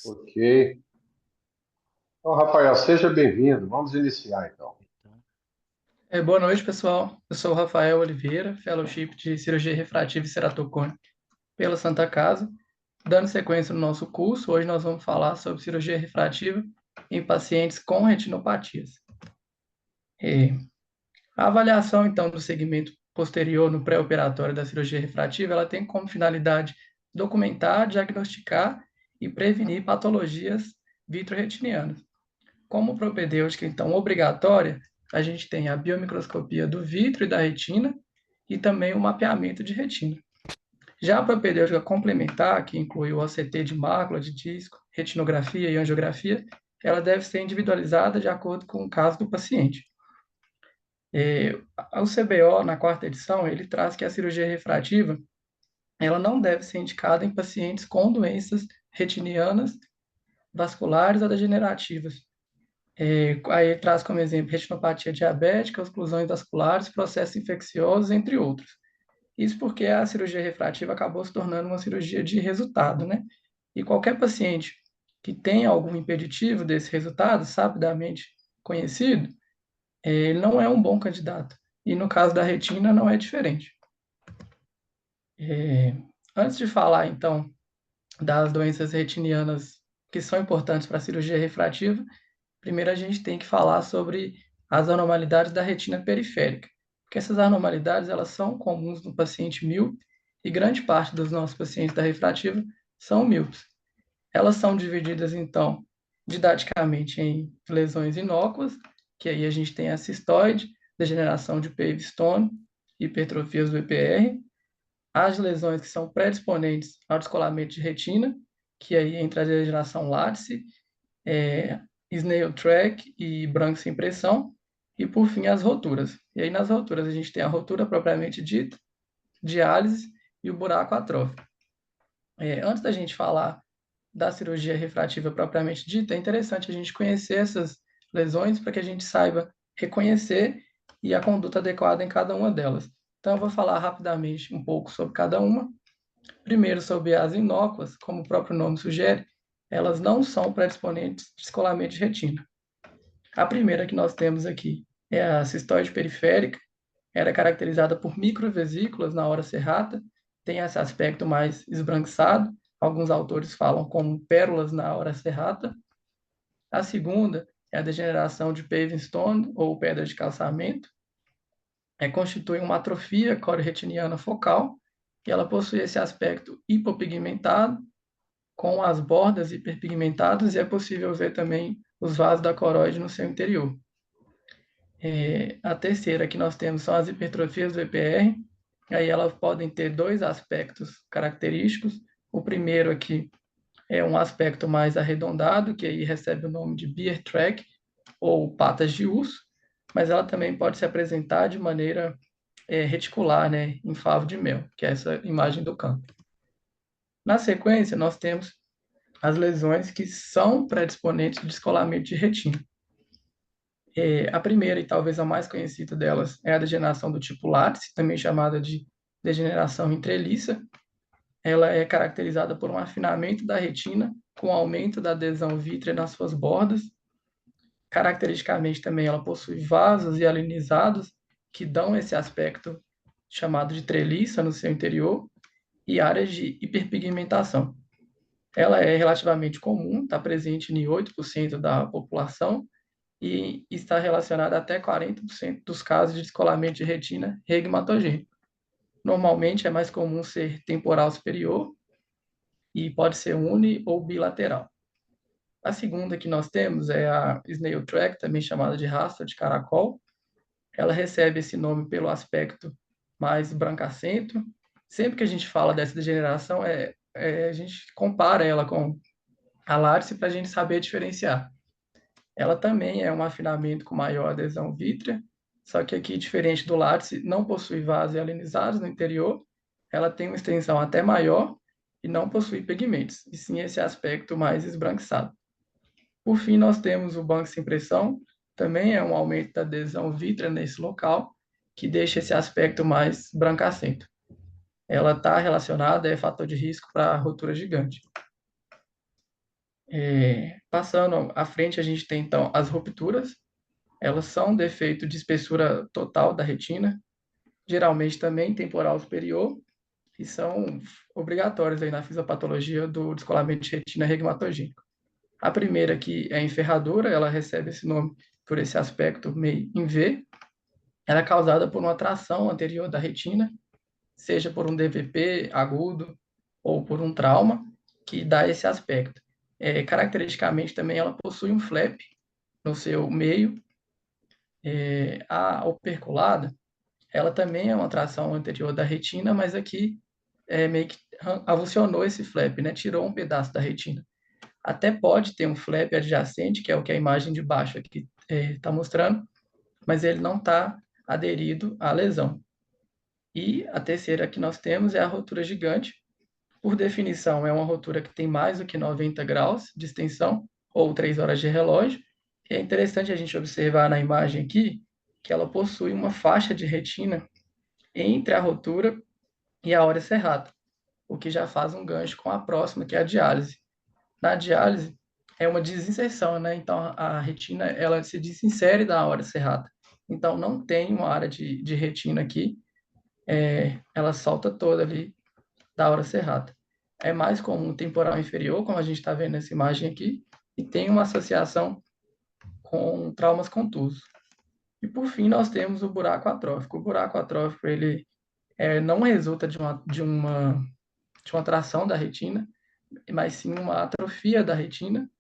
Ok. Então, Rafael, seja bem-vindo. Vamos iniciar, então. Boa noite, pessoal. Eu sou o Rafael Oliveira, Fellowship de Cirurgia Refrativa e Ceratocone pela Santa Casa. Dando sequência no nosso curso, hoje nós vamos falar sobre cirurgia refrativa em pacientes com retinopatias. É, a avaliação, então, do segmento posterior no pré-operatório da cirurgia refrativa, ela tem como finalidade documentar, diagnosticar e prevenir patologias vitroretinianas. Como propedêutica, então, obrigatória, a gente tem a biomicroscopia do vítreo e da retina e também o mapeamento de retina. Já a propedêutica complementar, que inclui o OCT de mácula, de disco, retinografia e angiografia, ela deve ser individualizada de acordo com o caso do paciente. O CBO, na quarta edição, ele traz que a cirurgia refrativa ela não deve ser indicada em pacientes com doenças retinianas, vasculares ou degenerativas, aí traz como exemplo retinopatia diabética, oclusões vasculares, processos infecciosos, entre outros. Isso porque a cirurgia refrativa acabou se tornando uma cirurgia de resultado, né? E qualquer paciente que tenha algum impeditivo desse resultado, sabidamente conhecido, ele não é um bom candidato. E no caso da retina, não é diferente. É, Antes de falar, então, das doenças retinianas que são importantes para a cirurgia refrativa, primeiro a gente tem que falar sobre as anormalidades da retina periférica, porque essas anormalidades elas são comuns no paciente míope e grande parte dos nossos pacientes da refrativa são míopes. Elas são divididas então didaticamente em lesões inócuas, que aí a gente tem a cistoide, degeneração de Pavestone, hipertrofias do EPR, as lesões que são predisponentes ao descolamento de retina, que aí entra a degeneração látice, é, snail track e branco sem pressão, e por fim as roturas. E aí nas roturas a gente tem a rotura propriamente dita, diálise e o buraco atrófico. Antes da gente falar da cirurgia refrativa propriamente dita, é interessante a gente conhecer essas lesões para que a gente saiba reconhecer e a conduta adequada em cada uma delas. Então, eu vou falar rapidamente um pouco sobre cada uma. Primeiro, sobre as inócuas, como o próprio nome sugere, elas não são predisponentes de descolamento de retina. A primeira que nós temos aqui é a cistoide periférica, era caracterizada por microvesículas na hora serrata, tem esse aspecto mais esbranquiçado, alguns autores falam como pérolas na hora serrata. A segunda é a degeneração de Pavestone, ou pedra de calçamento, constitui uma atrofia corretiniana focal, e ela possui esse aspecto hipopigmentado, com as bordas hiperpigmentadas, e é possível ver também os vasos da coroide no seu interior. A terceira que nós temos são as hipertrofias do EPR. Aí elas podem ter dois aspectos característicos. O primeiro aqui é um aspecto mais arredondado, que aí recebe o nome de bear track ou patas de urso, mas ela também pode se apresentar de maneira reticular, né, em favo de mel, que é essa imagem do campo. Na sequência, nós temos as lesões que são predisponentes de descolamento de retina. A primeira e talvez a mais conhecida delas é a degeneração do tipo látice, também chamada de degeneração em treliça. Ela é caracterizada por um afinamento da retina com aumento da adesão vítrea nas suas bordas. Caracteristicamente também ela possui vasos hialinizados que dão esse aspecto chamado de treliça no seu interior e áreas de hiperpigmentação. Ela é relativamente comum, está presente em 8% da população e está relacionada a até 40% dos casos de descolamento de retina regmatogênico. Normalmente é mais comum ser temporal superior e pode ser uni ou bilateral. A segunda que nós temos é a snail track, também chamada de rastro de caracol. Ela recebe esse nome pelo aspecto mais brancacento. Sempre que a gente fala dessa degeneração, a gente compara ela com a látice para a gente saber diferenciar. Ela também é um afinamento com maior adesão vítrea, só que aqui, diferente do látice, não possui vasos hialinizados no interior, ela tem uma extensão até maior e não possui pigmentos, e sim esse aspecto mais esbranquiçado. Por fim, nós temos o banco sem pressão, também é um aumento da adesão vítrea nesse local, que deixa esse aspecto mais brancacento. Ela está relacionada, é fator de risco para rotura gigante. Passando à frente, a gente tem então as rupturas. Elas são defeito de espessura total da retina, geralmente também temporal superior, e são obrigatórias aí na fisiopatologia do descolamento de retina regmatogênico. A primeira, que é a enferradura, ela recebe esse nome por esse aspecto meio em V. Ela é causada por uma tração anterior da retina, seja por um DVP agudo ou por um trauma, que dá esse aspecto. Caracteristicamente também ela possui um flap no seu meio. A operculada, ela também é uma tração anterior da retina, mas aqui meio que avulsionou esse flap, né? Tirou um pedaço da retina. Até pode ter um flap adjacente, que é o que a imagem de baixo aqui está mostrando, mas ele não está aderido à lesão. E a terceira que nós temos é a rotura gigante. Por definição, é uma rotura que tem mais do que 90 graus de extensão, ou 3 horas de relógio. E é interessante a gente observar na imagem aqui que ela possui uma faixa de retina entre a rotura e a hora serrata, o que já faz um gancho com a próxima, que é a diálise. Na diálise, é uma desinserção, né? Então, a retina, ela se desinsere da hora serrata. Então, não tem uma área de retina aqui, ela solta toda ali da hora serrata. É mais comum o temporal inferior, como a gente está vendo nessa imagem aqui, e tem uma associação com traumas contusos. E, por fim, nós temos o buraco atrófico. O buraco atrófico, ele não resulta de uma tração da retina, mas sim uma atrofia da retina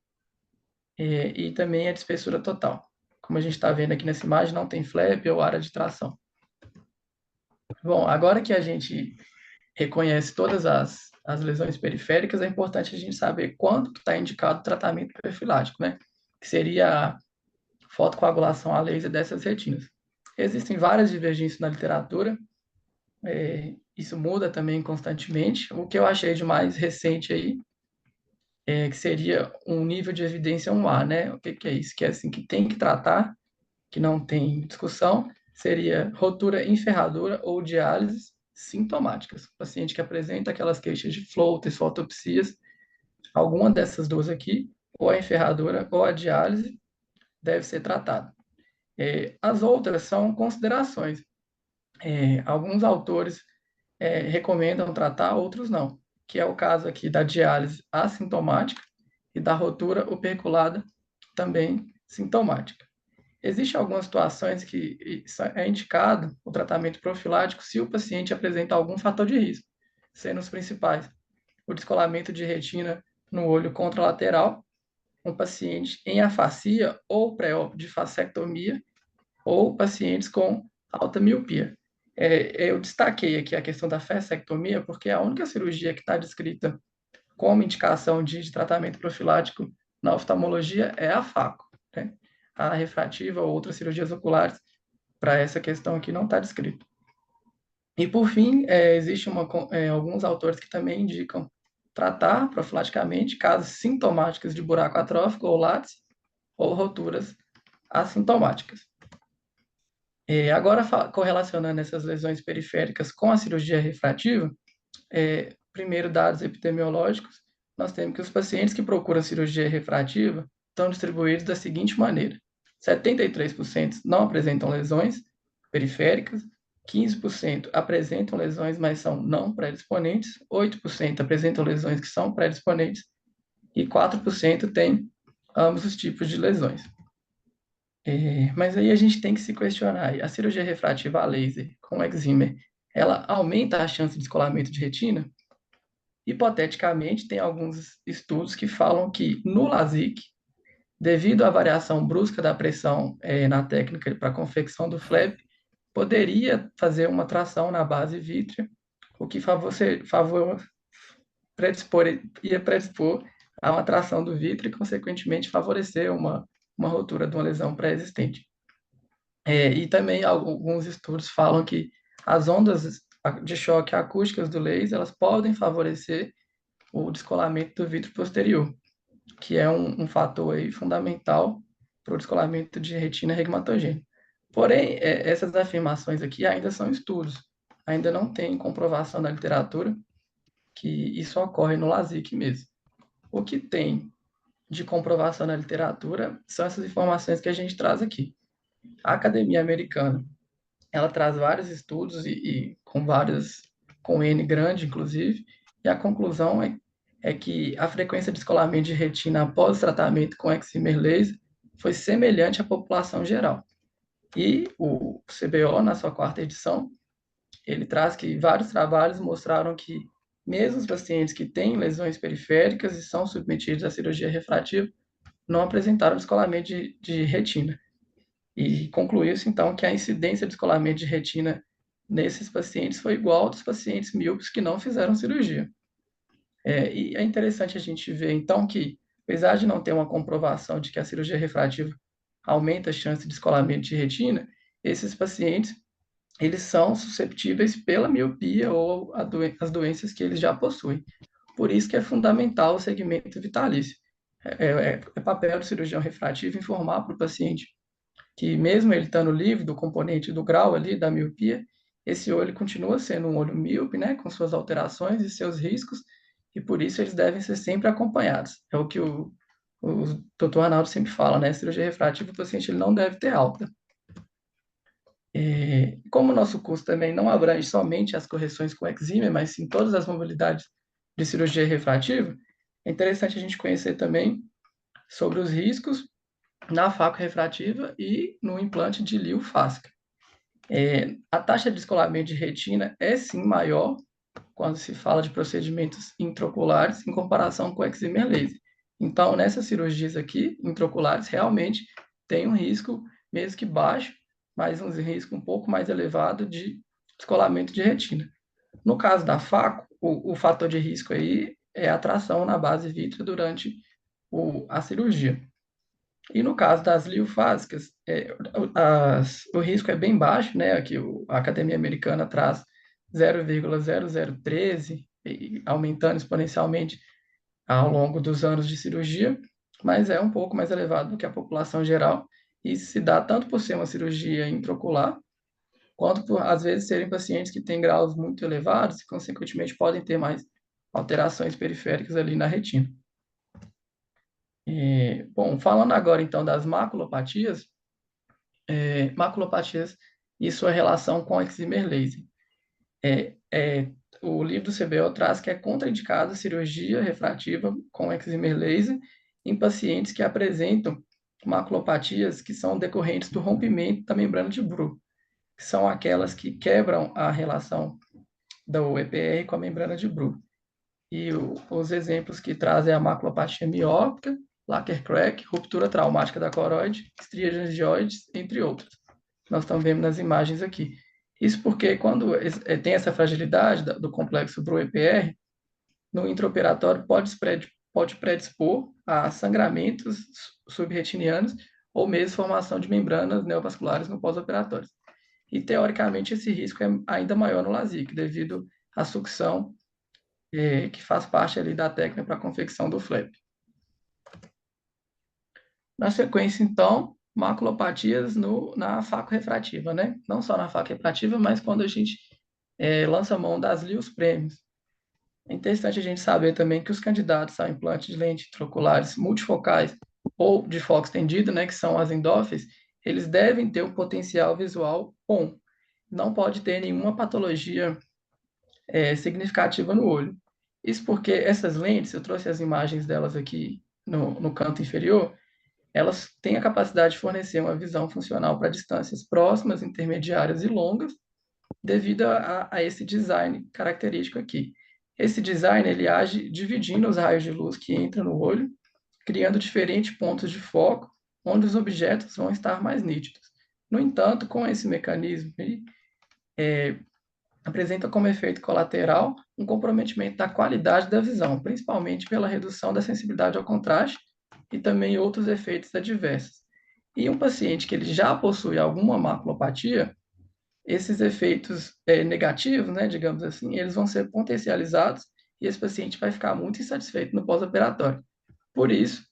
e também a de espessura total. Como a gente está vendo aqui nessa imagem, não tem flap ou área de tração. Bom, agora que a gente reconhece todas as lesões periféricas, é importante a gente saber quando está indicado o tratamento profilático, né? Que seria a fotocoagulação a laser dessas retinas. Existem várias divergências na literatura, isso muda também constantemente. O que eu achei de mais recente aí que seria um nível de evidência 1A, né? O que é isso? Que é assim, que tem que tratar, que não tem discussão, seria rotura em ferradura ou diálise sintomáticas. O paciente que apresenta aquelas queixas de floaters, fotopsias, alguma dessas duas aqui, ou a enferradura ou a diálise, deve ser tratado. As outras são considerações. Alguns autores recomendam tratar, outros não, que é o caso aqui da diálise assintomática e da rotura operculada também sintomática. Existem algumas situações que é indicado o tratamento profilático se o paciente apresenta algum fator de risco, sendo os principais o descolamento de retina no olho contralateral, um paciente em afasia ou pré-op de fascectomia, ou pacientes com alta miopia. Eu destaquei aqui a questão da fascectomia porque é a única cirurgia que está descrita como indicação de tratamento profilático na oftalmologia é a FACO, né? A refrativa ou outras cirurgias oculares, para essa questão aqui não está descrito. E, por fim, existe alguns autores que também indicam tratar profilaticamente casos sintomáticos de buraco atrófico ou látice ou roturas assintomáticas. Agora, correlacionando essas lesões periféricas com a cirurgia refrativa, primeiro, dados epidemiológicos, nós temos que os pacientes que procuram cirurgia refrativa estão distribuídos da seguinte maneira: 73% não apresentam lesões periféricas, 15% apresentam lesões, mas são não predisponentes, 8% apresentam lesões que são predisponentes e 4% têm ambos os tipos de lesões. Mas aí a gente tem que se questionar: a cirurgia refrativa a laser com excimer, ela aumenta a chance de descolamento de retina? Hipoteticamente, tem alguns estudos que falam que no LASIK, devido à variação brusca da pressão na técnica para a confecção do flap, poderia fazer uma tração na base vítrea, o que ia predispor a uma tração do vítreo e, consequentemente, favorecer uma rotura de uma lesão pré-existente. E também alguns estudos falam que as ondas de choque acústicas do laser elas podem favorecer o descolamento do vítreo posterior, que é um fator aí fundamental para o descolamento de retina regmatogênica. Porém, essas afirmações aqui ainda são estudos, ainda não tem comprovação na literatura que isso ocorre no LASIK mesmo. O que tem de comprovação na literatura são essas informações que a gente traz aqui. A Academia Americana, ela traz vários estudos e com vários, com N grande, inclusive, e a conclusão é que a frequência de descolamento de retina após o tratamento com excimer laser foi semelhante à população geral. E o CBO, na sua quarta edição, ele traz que vários trabalhos mostraram que mesmo os pacientes que têm lesões periféricas e são submetidos à cirurgia refrativa não apresentaram descolamento de retina. E concluiu-se, então, que a incidência de descolamento de retina nesses pacientes foi igual ao dos pacientes míopes que não fizeram cirurgia. E é interessante a gente ver, então, que, apesar de não ter uma comprovação de que a cirurgia refrativa aumenta a chance de descolamento de retina, esses pacientes eles são susceptíveis pela miopia ou as doenças que eles já possuem. Por isso que é fundamental o segmento vitalício. É papel do cirurgião refrativo informar para o paciente que mesmo ele estando livre do componente do grau ali, da miopia, esse olho continua sendo um olho míope, né, com suas alterações e seus riscos, e por isso eles devem ser sempre acompanhados. É o que o Dr. Arnaldo sempre fala, né, cirurgia refrativa, o paciente ele não deve ter alta. Como o nosso curso também não abrange somente as correções com eczema, mas sim todas as modalidades de cirurgia refrativa, é interessante a gente conhecer também sobre os riscos na faco refrativa e no implante de lio fáscica. A taxa de descolamento de retina é sim maior quando se fala de procedimentos intraoculares em comparação com o excimer laser. Então, nessas cirurgias aqui, intraoculares, realmente tem um risco, mesmo que baixo, mas um risco um pouco mais elevado de descolamento de retina. No caso da faco, o fator de risco aí é a tração na base vítrea durante a cirurgia. E no caso das liofásicas, o risco é bem baixo, né? Aqui a Academia Americana traz 0,0013, aumentando exponencialmente ao longo dos anos de cirurgia, mas é um pouco mais elevado do que a população geral. Isso se dá tanto por ser uma cirurgia intraocular, quanto por, às vezes, serem pacientes que têm graus muito elevados e, consequentemente, podem ter mais alterações periféricas ali na retina. Bom, falando agora então das maculopatias, maculopatias e sua relação com excimer laser. É, é, o livro do CBO traz que é contraindicada a cirurgia refrativa com excimer laser em pacientes que apresentam maculopatias que são decorrentes do rompimento da membrana de Bruch, que são aquelas que quebram a relação do EPR com a membrana de Bruch. E os exemplos que trazem a maculopatia miópica, Lacker crack, ruptura traumática da coroide, estria gangioides, entre outras. Nós estamos vendo nas imagens aqui. Isso porque quando tem essa fragilidade do complexo Bru-EPR, no intraoperatório pode predispor a sangramentos subretinianos ou mesmo formação de membranas neovasculares no pós-operatório. E, teoricamente, esse risco é ainda maior no LASIK, devido à sucção que faz parte ali da técnica para a confecção do flap. Na sequência, então, maculopatias na faco refrativa, né? Não só na faco refrativa, mas quando a gente lança a mão das lios prêmios. É interessante a gente saber também que os candidatos a implante de lentes intraoculares multifocais ou de foco estendido, né, que são as endófis, eles devem ter um potencial visual bom. Não pode ter nenhuma patologia significativa no olho. Isso porque essas lentes, eu trouxe as imagens delas aqui no canto inferior, elas têm a capacidade de fornecer uma visão funcional para distâncias próximas, intermediárias e longas, devido a esse design característico aqui. Esse design ele age dividindo os raios de luz que entram no olho, criando diferentes pontos de foco, onde os objetos vão estar mais nítidos. No entanto, com esse mecanismo, apresenta como efeito colateral um comprometimento da qualidade da visão, principalmente pela redução da sensibilidade ao contraste e também outros efeitos adversos. E um paciente que ele já possui alguma maculopatia, esses efeitos negativos, né, digamos assim, eles vão ser potencializados e esse paciente vai ficar muito insatisfeito no pós-operatório. Por isso,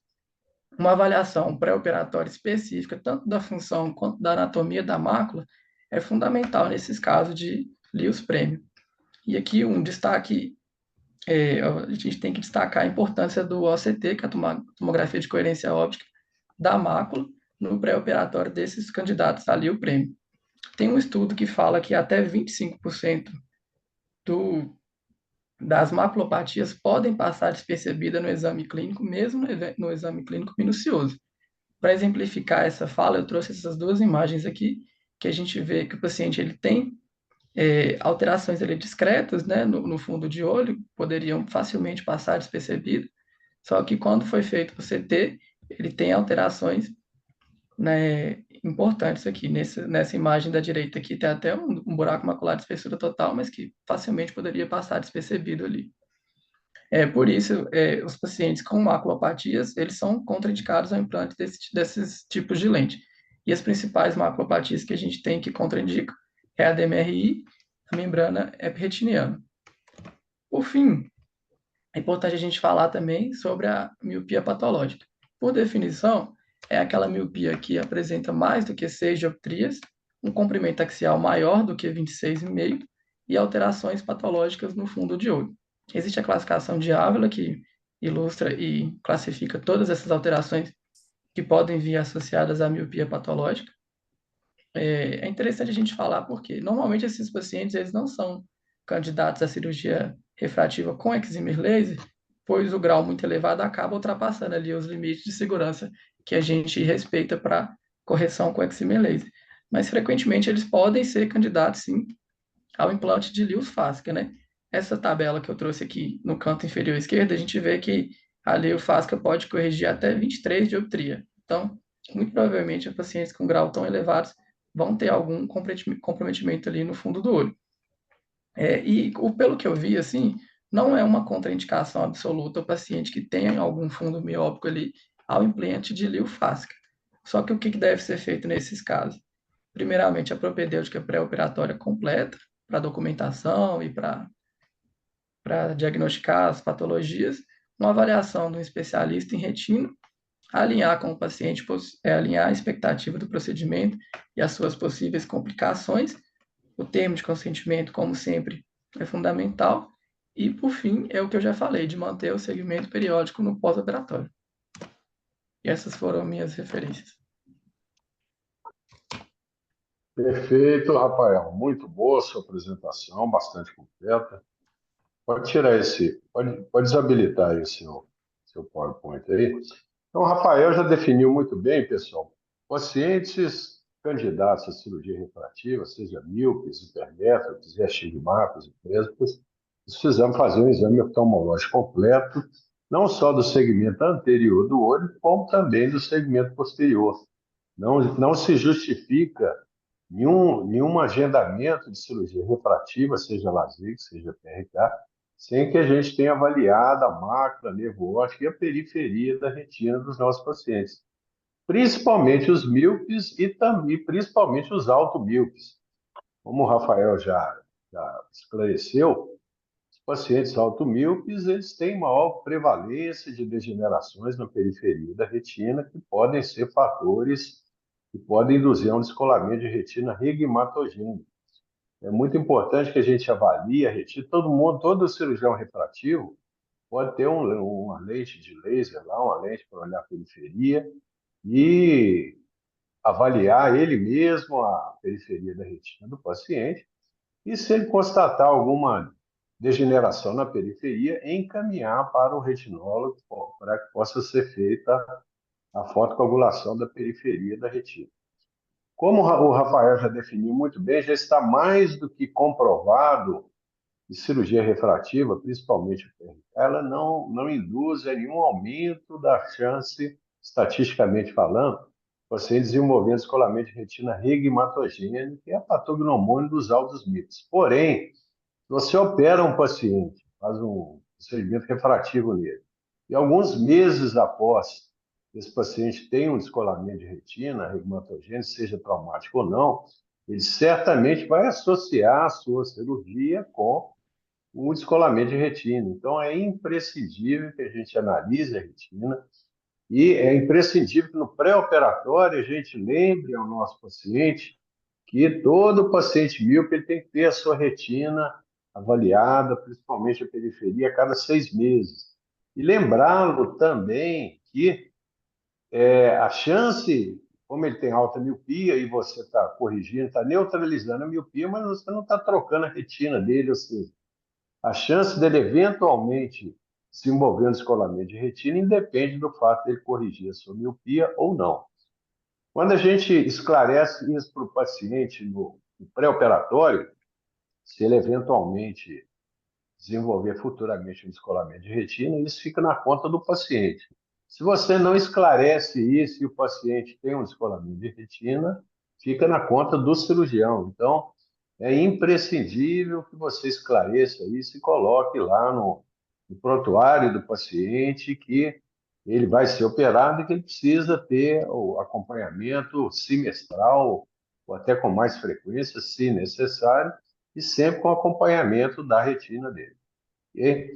uma avaliação pré-operatória específica, tanto da função quanto da anatomia da mácula, é fundamental nesses casos de Lewis prêmio. E aqui um destaque A gente tem que destacar a importância do OCT, que é a tomografia de coerência óptica, da mácula, no pré-operatório desses candidatos ali o prêmio. Tem um estudo que fala que até 25% do, das maculopatias podem passar despercebida no exame clínico, mesmo no exame clínico minucioso. Para exemplificar essa fala, eu trouxe essas duas imagens aqui, que a gente vê que o paciente ele tem alterações ali discretas, né, no fundo de olho, poderiam facilmente passar despercebido, só que quando foi feito o CT, ele tem alterações, né, importantes aqui. Nessa imagem da direita aqui tem até um buraco macular de espessura total, mas que facilmente poderia passar despercebido ali. Por isso, os pacientes com maculopatias, eles são contraindicados ao implante desses tipos de lente. E as principais maculopatias que a gente tem que contraindicam é a DMRI, a membrana epirretiniana. Por fim, é importante a gente falar também sobre a miopia patológica. Por definição, é aquela miopia que apresenta mais do que 6 dioptrias, um comprimento axial maior do que 26,5 e alterações patológicas no fundo de olho. Existe a classificação de Ávila, que ilustra e classifica todas essas alterações que podem vir associadas à miopia patológica. É interessante a gente falar porque normalmente esses pacientes eles não são candidatos à cirurgia refrativa com excimer laser, pois o grau muito elevado acaba ultrapassando ali os limites de segurança que a gente respeita para correção com excimer laser. Mas frequentemente eles podem ser candidatos sim ao implante de Lewis Fasca, né? Essa tabela que eu trouxe aqui no canto inferior esquerdo, a gente vê que a Lewis Fasca pode corrigir até 23 dioptria. Então, muito provavelmente, pacientes com grau tão elevados vão ter algum comprometimento ali no fundo do olho. Pelo que eu vi, assim, não é uma contraindicação absoluta o paciente que tem algum fundo miópico ali ao implante de Lewis Fasca. Só que o que deve ser feito nesses casos? Primeiramente, a propedêutica pré-operatória completa, para documentação e para diagnosticar as patologias, uma avaliação de um especialista em retina, alinhar com o paciente, alinhar a expectativa do procedimento e as suas possíveis complicações. O termo de consentimento, como sempre, é fundamental. E, por fim, é o que eu já falei, de manter o segmento periódico no pós-operatório. E essas foram minhas referências. Perfeito, Rafael. Muito boa a sua apresentação, bastante completa. Pode tirar pode desabilitar aí o seu PowerPoint aí. Então, o Rafael já definiu muito bem, pessoal. Pacientes candidatos à cirurgia refrativa, seja míopes, hipermétropes, e astigmatas e presbitas, precisamos fazer um exame oftalmológico completo, não só do segmento anterior do olho, como também do segmento posterior. Não se justifica nenhum agendamento de cirurgia refrativa, seja LASIK, seja PRK, sem que a gente tenha avaliado a mácula, nervo óptico e a periferia da retina dos nossos pacientes, principalmente os míopes e também principalmente os automíopes. Como o Rafael já esclareceu, os pacientes automíopes eles têm maior prevalência de degenerações na periferia da retina, que podem ser fatores que podem induzir a um descolamento de retina regmatogênico. É muito importante que a gente avalie a retina. Todo cirurgião refrativo pode ter uma lente de laser lá, uma lente para olhar a periferia e avaliar ele mesmo a periferia da retina do paciente. E se ele constatar alguma degeneração na periferia, encaminhar para o retinólogo para que possa ser feita a fotocoagulação da periferia da retina. Como o Rafael já definiu muito bem, já está mais do que comprovado que cirurgia refrativa, principalmente o PRK, ela não induz a nenhum aumento da chance, estatisticamente falando, você desenvolver descolamento de retina regmatogênica, que é a patognomônio dos altos mitos. Porém, se você opera um paciente, faz um procedimento refrativo nele, e alguns meses após esse paciente tem um descolamento de retina, regmatogênico, seja traumático ou não, ele certamente vai associar a sua cirurgia com um descolamento de retina. Então, é imprescindível que a gente analise a retina e é imprescindível que no pré-operatório a gente lembre ao nosso paciente que todo paciente míope ele tem que ter a sua retina avaliada, principalmente a periferia, a cada 6 meses. E lembrá-lo também que a chance, como ele tem alta miopia e você está corrigindo, está neutralizando a miopia, mas você não está trocando a retina dele, ou seja, a chance dele eventualmente desenvolver um descolamento de retina independe do fato dele corrigir a sua miopia ou não. Quando a gente esclarece isso para o paciente no pré-operatório, se ele eventualmente desenvolver futuramente um descolamento de retina, isso fica na conta do paciente. Se você não esclarece isso e o paciente tem um descolamento de retina, fica na conta do cirurgião. Então, é imprescindível que você esclareça isso e coloque lá no prontuário do paciente que ele vai ser operado e que ele precisa ter o acompanhamento semestral ou até com mais frequência, se necessário, e sempre com acompanhamento da retina dele. Ok?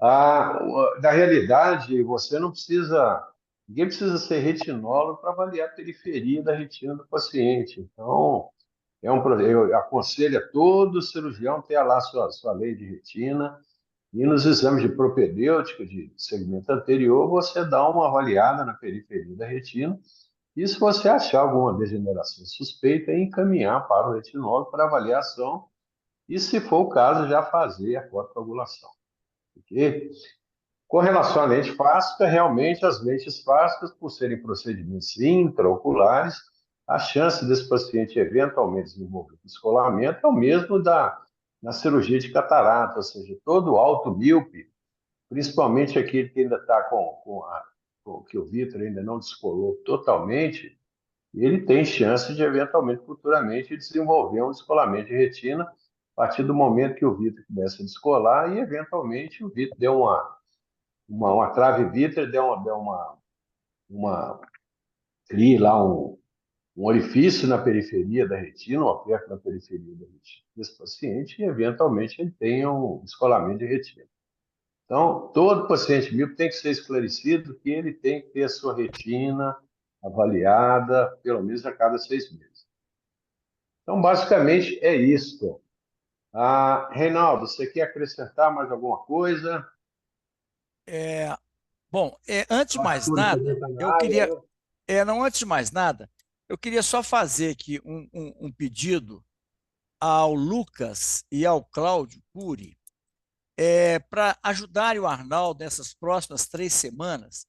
Na realidade, você não precisa, ninguém precisa ser retinólogo para avaliar a periferia da retina do paciente. Então, eu aconselho a todo cirurgião ter lá sua lei de retina e nos exames de propedêutica de segmento anterior, você dá uma avaliada na periferia da retina e se você achar alguma degeneração suspeita, encaminhar para o retinólogo para avaliação e, se for o caso, já fazer a fotocoagulação. Ok? Com relação à lente fáscica, realmente as lentes fáscicas, por serem procedimentos intraoculares, a chance desse paciente eventualmente desenvolver descolamento é o mesmo na cirurgia de catarata, ou seja, todo alto míope, principalmente aquele que ainda está que o vítreo ainda não descolou totalmente, ele tem chance de eventualmente, futuramente, desenvolver um descolamento de retina a partir do momento que o vítreo começa a descolar e, eventualmente, o vítreo deu uma trave vítrea, deu uma cria lá um orifício na periferia da retina, ou perto da periferia da retina desse paciente, e eventualmente ele tenha um descolamento de retina. Então, todo paciente míope tem que ser esclarecido que ele tem que ter a sua retina avaliada pelo menos a cada 6 meses. Então, basicamente, é isso. Reinaldo, você quer acrescentar mais alguma coisa? É, bom, antes de O mais Arthur também nada, está na eu área, queria, né? não, antes de mais nada, eu queria só fazer aqui um pedido ao Lucas e ao Cláudio Cury, para ajudarem o Arnaldo nessas próximas 3 semanas,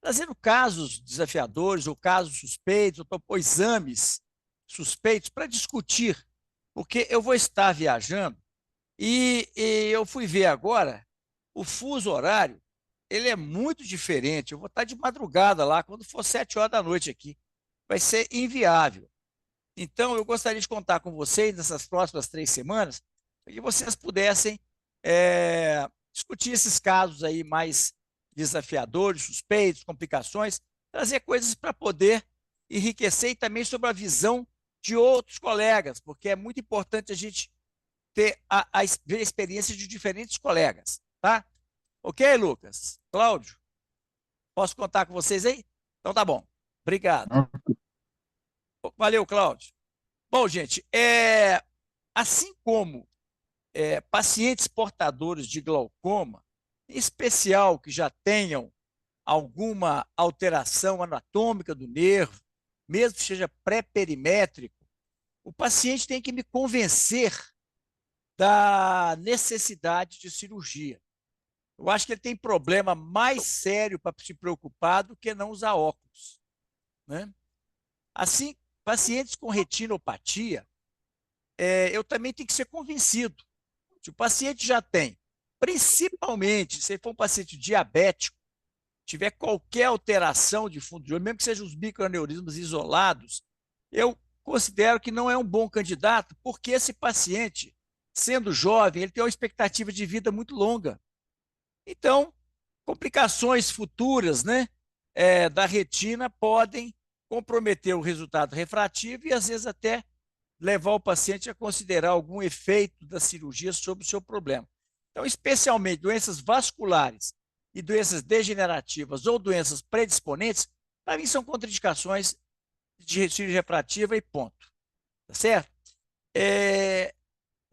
trazendo casos desafiadores ou casos suspeitos, ou exames suspeitos para discutir, porque eu vou estar viajando e eu fui ver agora, o fuso horário, ele é muito diferente. Eu vou estar de madrugada lá, quando for 7 horas da noite aqui. Vai ser inviável. Então, eu gostaria de contar com vocês nessas próximas 3 semanas, para que vocês pudessem discutir esses casos aí mais desafiadores, suspeitos, complicações, trazer coisas para poder enriquecer e também sobre a visão de outros colegas, porque é muito importante a gente ter ver a experiência de diferentes colegas, tá? Ok, Lucas? Cláudio, posso contar com vocês aí? Então tá bom. Obrigado. Valeu, Cláudio. Bom, gente, assim como pacientes portadores de glaucoma, em especial que já tenham alguma alteração anatômica do nervo, mesmo que seja pré-perimétrico, o paciente tem que me convencer da necessidade de cirurgia. Eu acho que ele tem problema mais sério para se preocupar do que não usar óculos, né? Assim, pacientes com retinopatia, eu também tenho que ser convencido. Se o paciente já tem, principalmente se ele for um paciente diabético, tiver qualquer alteração de fundo de olho, mesmo que sejam os microaneurismas isolados, eu considero que não é um bom candidato, porque esse paciente, sendo jovem, ele tem uma expectativa de vida muito longa. Então, complicações futuras, né, da retina podem comprometer o resultado refrativo e, às vezes, até levar o paciente a considerar algum efeito da cirurgia sobre o seu problema. Então, especialmente doenças vasculares e doenças degenerativas ou doenças predisponentes, para mim são contraindicações de cirurgia refrativa e ponto. Tá certo?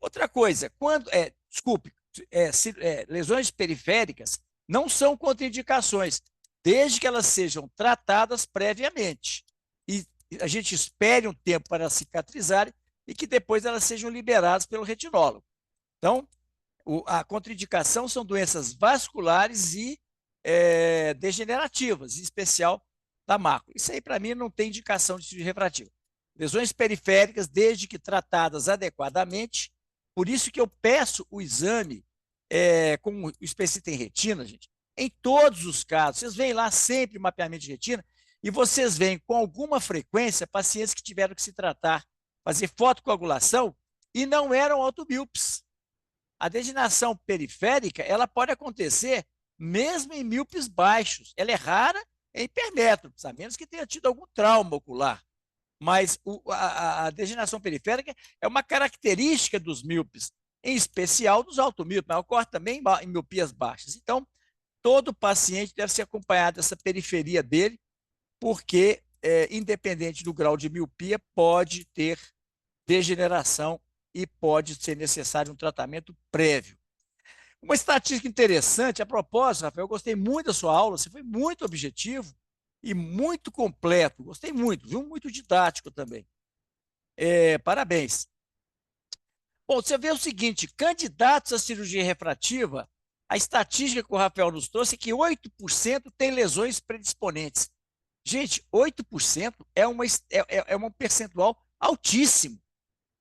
Outra coisa, desculpe, lesões periféricas não são contraindicações, desde que elas sejam tratadas previamente. E a gente espere um tempo para cicatrizarem e que depois elas sejam liberadas pelo retinólogo. Então, a contraindicação são doenças vasculares e degenerativas, em especial da mácula. Isso aí, para mim, não tem indicação de cirurgia refrativa. Lesões periféricas, desde que tratadas adequadamente. Por isso que eu peço o exame com o especialista em retina, gente, em todos os casos. Vocês veem lá sempre mapeamento de retina e vocês veem com alguma frequência pacientes que tiveram que se tratar, fazer fotocoagulação e não eram automíopes. A degeneração periférica, ela pode acontecer mesmo em míopes baixos. Ela é rara em hipermétropes, a menos que tenha tido algum trauma ocular. Mas a degeneração periférica é uma característica dos míopes, em especial dos automíopes, mas ocorre também em miopias baixas. Então, todo paciente deve ser acompanhado dessa periferia dele, porque, independente do grau de miopia, pode ter degeneração e pode ser necessário um tratamento prévio. Uma estatística interessante, a propósito, Rafael, eu gostei muito da sua aula, você foi muito objetivo e muito completo, gostei muito, viu? Muito didático também. Parabéns. Bom, você vê o seguinte, candidatos à cirurgia refrativa, a estatística que o Rafael nos trouxe é que 8% tem lesões predisponentes. Gente, 8% é um percentual altíssimo.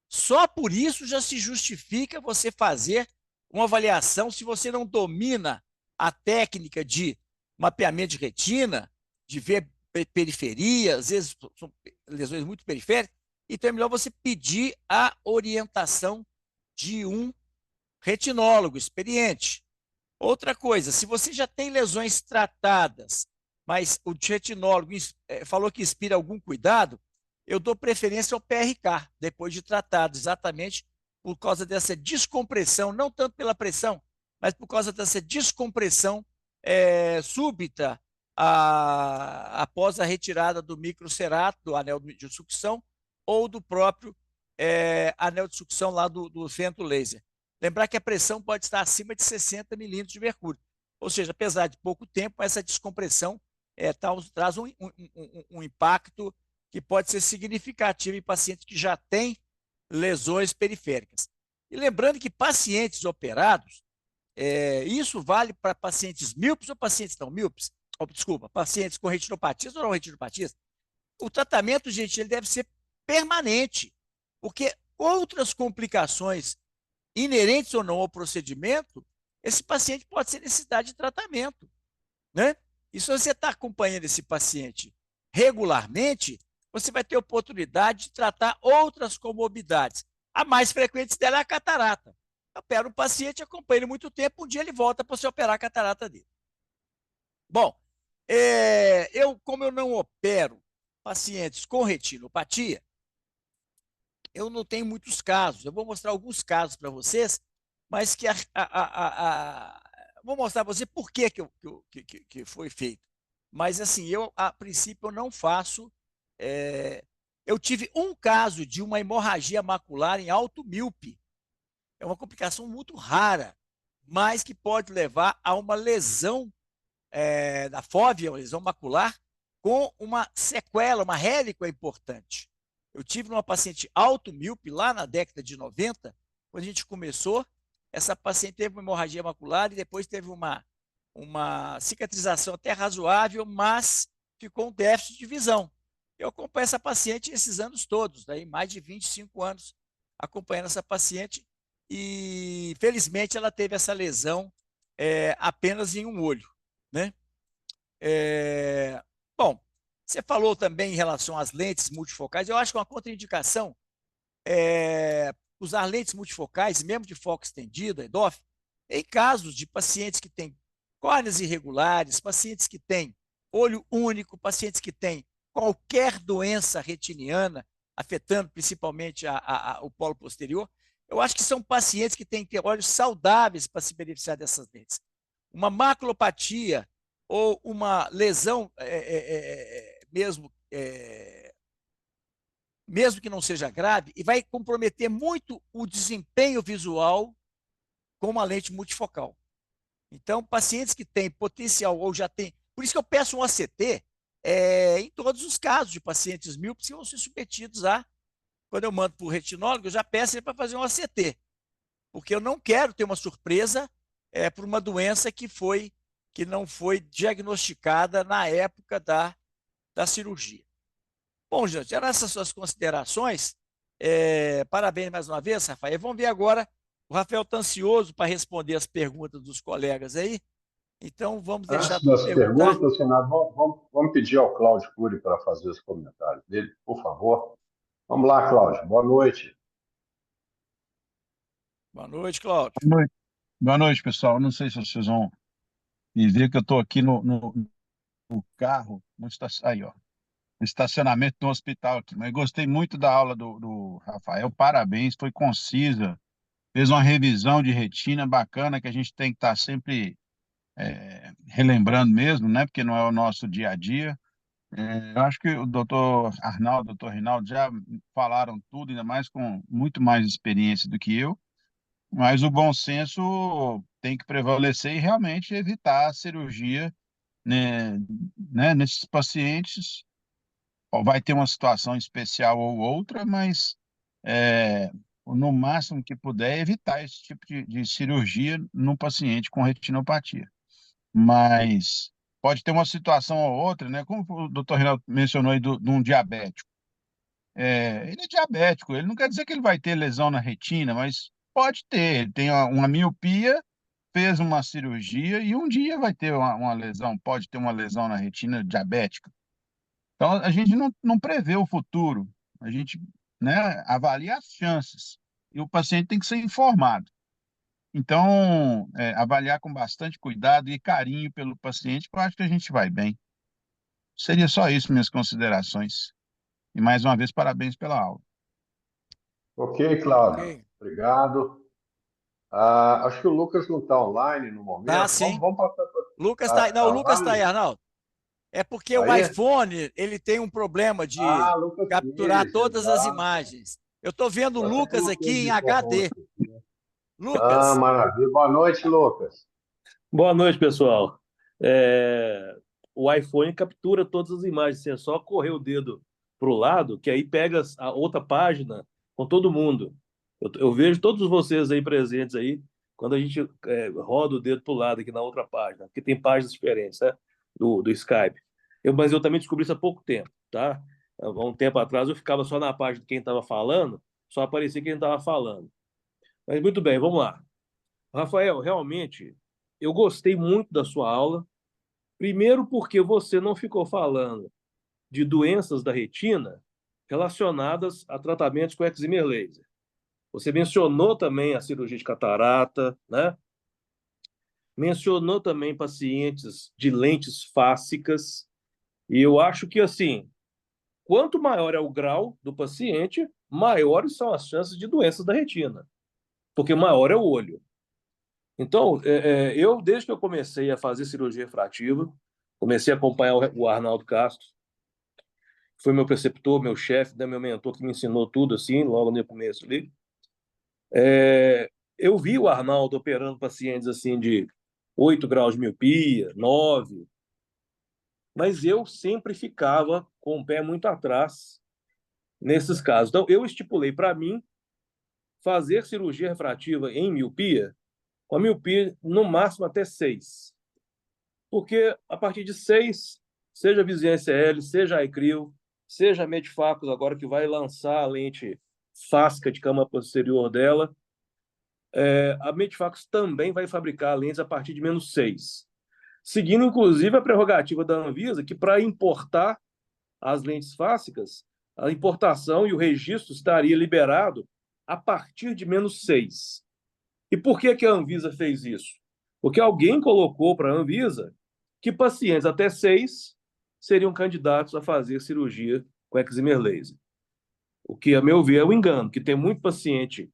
Só por isso já se justifica você fazer uma avaliação se você não domina a técnica de mapeamento de retina, de ver periferia, às vezes são lesões muito periféricas, então é melhor você pedir a orientação de um retinólogo experiente. Outra coisa, se você já tem lesões tratadas, mas o retinólogo falou que inspira algum cuidado, eu dou preferência ao PRK, depois de tratado, exatamente por causa dessa descompressão, não tanto pela pressão, mas por causa dessa descompressão súbita após a retirada do microcerato, do anel de sucção, ou do próprio anel de sucção lá do fento laser. Lembrar que a pressão pode estar acima de 60 milímetros de mercúrio. Ou seja, apesar de pouco tempo, essa descompressão traz um impacto que pode ser significativo em pacientes que já têm lesões periféricas. E lembrando que pacientes operados, isso vale para pacientes míopes ou pacientes não míopes, desculpa, pacientes com retinopatias ou não retinopatias, o tratamento, gente, ele deve ser permanente, porque outras complicações inerentes ou não ao procedimento, esse paciente pode ser necessidade de tratamento, né? E se você está acompanhando esse paciente regularmente, você vai ter oportunidade de tratar outras comorbidades. A mais frequente dela é a catarata. Opera o paciente, acompanha ele muito tempo, um dia ele volta para você operar a catarata dele. Bom, como eu não opero pacientes com retinopatia, eu não tenho muitos casos. Eu vou mostrar alguns casos para vocês, mas que vou mostrar para você por que foi feito. Mas, assim, a princípio, eu não faço. Eu tive um caso de uma hemorragia macular em alto míope. É uma complicação muito rara, mas que pode levar a uma lesão da fóvea, uma lesão macular, com uma sequela, uma hélica importante. Eu tive uma paciente alto míope lá na década de 90, quando a gente começou, essa paciente teve uma hemorragia macular e depois teve uma cicatrização até razoável, mas ficou um déficit de visão. Eu acompanho essa paciente esses anos todos, daí mais de 25 anos acompanhando essa paciente e, felizmente, ela teve essa lesão apenas em um olho, né? Bom, você falou também em relação às lentes multifocais. Eu acho que uma contraindicação usar lentes multifocais, mesmo de foco estendido, EDOF, em casos de pacientes que têm córneas irregulares, pacientes que têm olho único, pacientes que têm qualquer doença retiniana, afetando principalmente o polo posterior. Eu acho que são pacientes que têm que ter olhos saudáveis para se beneficiar dessas lentes. Uma maculopatia ou uma lesão mesmo que não seja grave, e vai comprometer muito o desempenho visual com uma lente multifocal. Então, pacientes que têm potencial ou já têm... Por isso que eu peço um OCT em todos os casos de pacientes míopes que vão ser submetidos a... Quando eu mando para o retinólogo, eu já peço ele para fazer um OCT, porque eu não quero ter uma surpresa por uma doença que não foi diagnosticada na época da cirurgia. Bom, gente, eram essas suas considerações. Parabéns mais uma vez, Rafael. Vamos ver agora. O Rafael está ansioso para responder as perguntas dos colegas aí. Então, vamos deixar Antes para das perguntar. perguntas, Renato, vamos pedir ao Cláudio Cury para fazer os comentários dele, por favor. Vamos lá, Cláudio. Boa noite. Boa noite, Cláudio. Boa noite, pessoal. Não sei se vocês vão me ver que eu estou aqui no carro, aí, ó, no estacionamento do hospital aqui. Mas gostei muito da aula do Rafael. Parabéns, foi concisa. Fez uma revisão de retina bacana que a gente tem que estar sempre relembrando mesmo, né? Porque não é o nosso dia a dia. Eu acho que o doutor Arnaldo, o doutor Rinaldo já falaram tudo, ainda mais com muito mais experiência do que eu. Mas o bom senso tem que prevalecer e realmente evitar a cirurgia, né, nesses pacientes. Ó, vai ter uma situação especial ou outra, mas no máximo que puder evitar esse tipo de cirurgia no paciente com retinopatia. Mas pode ter uma situação ou outra, né? Como o doutor Reinaldo mencionou aí de um diabético. Ele é diabético, ele não quer dizer que ele vai ter lesão na retina, mas pode ter. Ele tem uma miopia, fez uma cirurgia e um dia vai ter uma lesão, pode ter uma lesão na retina diabética. Então, a gente não prevê o futuro, a gente, né, avalia as chances e o paciente tem que ser informado. Então, avaliar com bastante cuidado e carinho pelo paciente, que eu acho que a gente vai bem. Seria só isso, minhas considerações. E mais uma vez, parabéns pela aula. Ok, Cláudio. Ok. Obrigado. Acho que o Lucas não está online no Tá, momento. sim. Vamos passar para... Lucas está aí. Não, o Lucas está aí, Arnaldo. É porque o Aí? iPhone ele tem um problema de Lucas capturar Pires, todas as exato. imagens. Eu estou vendo o Eu até Lucas coloquei aqui ele em de HD. co-host. Lucas, Maravilha. Boa noite, Lucas. Boa noite, pessoal. O iPhone captura todas as imagens. Você só correr o dedo para o lado, que aí pega a outra página com todo mundo. Eu vejo todos vocês aí presentes aí, quando a gente roda o dedo para o lado aqui na outra página, porque tem páginas diferentes, né? Do Skype. Mas eu também descobri isso há pouco tempo, tá? Há um tempo atrás eu ficava só na página de quem estava falando, só aparecia quem estava falando. Mas muito bem, vamos lá. Rafael, realmente, eu gostei muito da sua aula. Primeiro, porque você não ficou falando de doenças da retina relacionadas a tratamentos com excimer laser. Você mencionou também a cirurgia de catarata, né? Mencionou também pacientes de lentes fásicas. E eu acho que, assim, quanto maior é o grau do paciente, maiores são as chances de doenças da retina, porque maior é o olho. Então, eu, desde que eu comecei a fazer cirurgia refrativa, comecei a acompanhar o Arnaldo Castro, foi meu preceptor, meu chefe, né, meu mentor, que me ensinou tudo assim, logo no começo ali. Eu vi o Arnaldo operando pacientes assim de 8 graus de miopia, 9, mas eu sempre ficava com o pé muito atrás nesses casos. Então, eu estipulei para mim fazer cirurgia refrativa em miopia, com a miopia no máximo até 6. Porque a partir de 6, seja a Vision L, seja a iCrio, seja a Medfacus, agora que vai lançar a lente fásca de cama posterior dela, a Medfacus também vai fabricar lentes a partir de -6. Seguindo, inclusive, a prerrogativa da Anvisa, que para importar as lentes fásicas, a importação e o registro estaria liberado a partir de -6. E por que a Anvisa fez isso? Porque alguém colocou para a Anvisa que pacientes até 6 seriam candidatos a fazer cirurgia com excimer laser. O que, a meu ver, é um engano, que tem muito paciente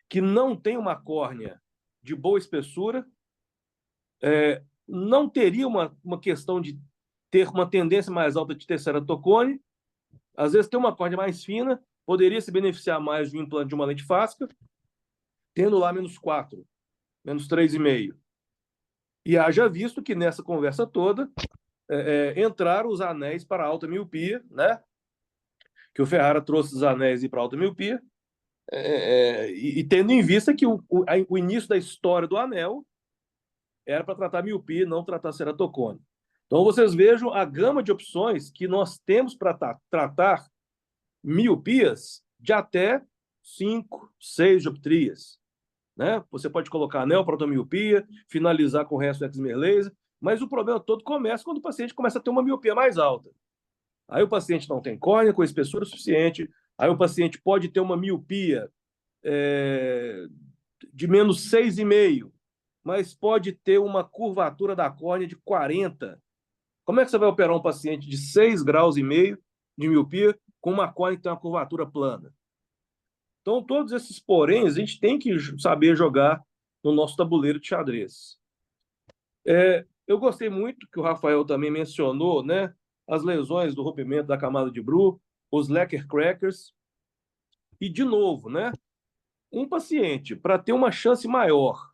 que não tem uma córnea de boa espessura, não teria uma questão de ter uma tendência mais alta de ter ceratocone, às vezes tem uma córnea mais fina, poderia se beneficiar mais de um implante de uma lente fásca, tendo lá -4, -3,5. E haja visto que nessa conversa toda entraram os anéis para alta miopia, né? Que o Ferrara trouxe os anéis para alta miopia, e tendo em vista que o início da história do anel era para tratar miopia, não tratar ceratocone. Então, vocês vejam a gama de opções que nós temos para tratar miopias de até 5, 6 dioptrias. Né? Você pode colocar anel para miopia, finalizar com o resto do excimer laser, mas o problema todo começa quando o paciente começa a ter uma miopia mais alta. Aí o paciente não tem córnea com espessura suficiente, aí o paciente pode ter uma miopia de -6,5, mas pode ter uma curvatura da córnea de 40. Como é que você vai operar um paciente de 6,5 graus de miopia com uma córnea que tem uma curvatura plana? Então, todos esses poréns, a gente tem que saber jogar no nosso tabuleiro de xadrez. Eu gostei muito que o Rafael também mencionou, né, as lesões do rompimento da camada de Bru, os Lecker crackers. E, de novo, né, um paciente, para ter uma chance maior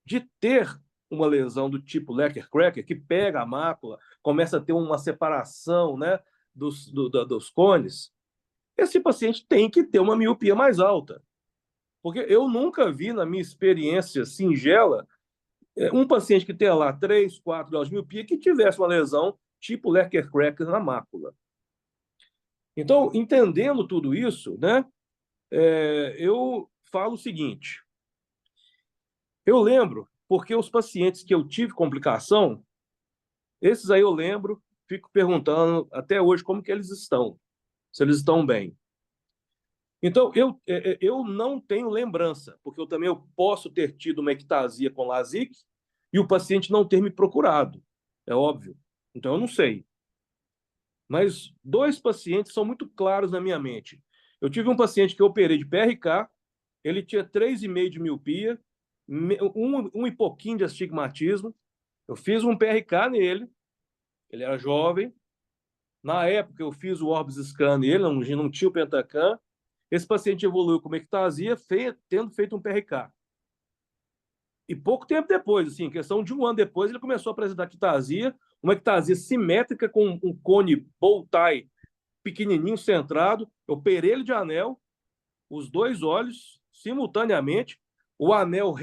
de ter uma lesão do tipo Lecker cracker, que pega a mácula, começa a ter uma separação, né, dos cones, esse paciente tem que ter uma miopia mais alta. Porque eu nunca vi, na minha experiência singela, um paciente que tenha lá 3, 4 graus de miopia que tivesse uma lesão tipo Lecker cracker na mácula. Então, entendendo tudo isso, né, eu falo o seguinte. Eu lembro, porque os pacientes que eu tive complicação, esses aí eu lembro, fico perguntando até hoje como que eles estão, se eles estão bem. Então, eu não tenho lembrança, porque eu posso ter tido uma ectasia com LASIK e o paciente não ter me procurado, é óbvio. Então, eu não sei. Mas 2 pacientes são muito claros na minha mente. Eu tive um paciente que eu operei de PRK, ele tinha 3,5 de miopia, um e pouquinho de astigmatismo. Eu fiz um PRK nele, ele era jovem. Na época, eu fiz o Orbis Scan nele, não tinha o Pentacam. Esse paciente evoluiu com uma ectasia, tendo feito um PRK. E pouco tempo depois, assim, questão de 1 ano depois, ele começou a apresentar ectasia, uma ectasia simétrica com um cone bow tie pequenininho, centrado. Eu operei ele de anel, os 2 olhos, simultaneamente. O anel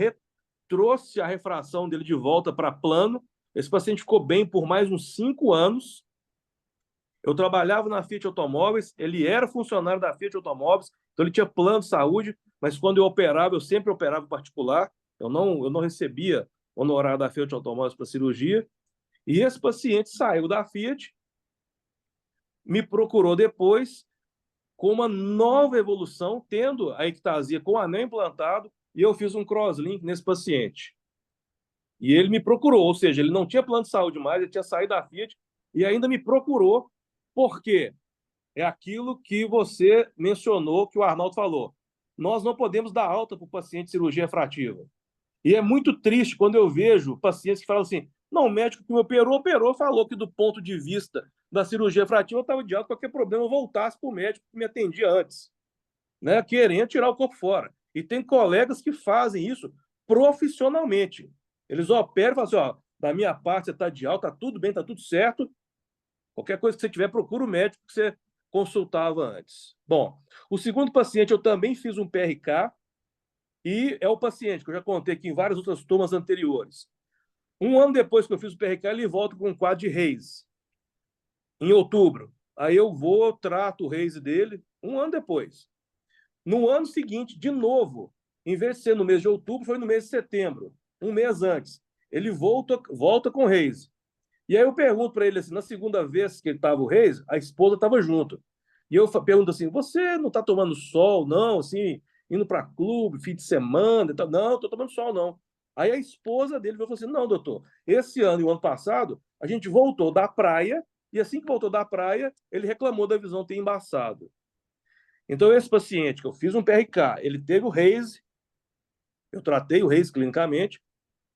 trouxe a refração dele de volta para plano. Esse paciente ficou bem por mais uns 5 anos. Eu trabalhava na Fiat Automóveis, ele era funcionário da Fiat Automóveis, então ele tinha plano de saúde, mas quando eu operava, eu sempre operava particular, eu não recebia honorário da Fiat Automóveis para cirurgia. E esse paciente saiu da Fiat, me procurou depois, com uma nova evolução, tendo a ectasia com o anel implantado, e eu fiz um crosslink nesse paciente. E ele me procurou, ou seja, ele não tinha plano de saúde mais, ele tinha saído da Fiat, e ainda me procurou. Por quê? É aquilo que você mencionou, que o Arnaldo falou. Nós não podemos dar alta para o paciente de cirurgia refrativa. E é muito triste quando eu vejo pacientes que falam assim, não, o médico que me operou, falou que do ponto de vista da cirurgia refrativa eu estava de alta, qualquer problema eu voltasse para o médico que me atendia antes, né, querendo tirar o corpo fora. E tem colegas que fazem isso profissionalmente. Eles operam e falam assim, ó, da minha parte você está de alta, está tudo bem, está tudo certo, qualquer coisa que você tiver, procura o médico que você consultava antes. Bom, o segundo paciente eu também fiz um PRK e é o paciente que eu já contei aqui em várias outras turmas anteriores. 1 ano depois que eu fiz o PRK, ele volta com um quadro de Reis, em outubro. Aí eu vou, trato o Reis dele, 1 ano depois. No ano seguinte, de novo, em vez de ser no mês de outubro, foi no mês de setembro, 1 mês antes. Ele volta com o Reis. E aí eu pergunto para ele assim, na segunda vez que ele estava o Reis, a esposa estava junto. E eu pergunto assim, você não está tomando sol, não? Assim, indo para clube, fim de semana? Não, não estou tomando sol, não. Aí a esposa dele falou assim, não, doutor, esse ano e o ano passado, a gente voltou da praia, e assim que voltou da praia, ele reclamou da visão ter embaçado. Então, esse paciente que eu fiz um PRK, ele teve o Reis, eu tratei o Reis clinicamente,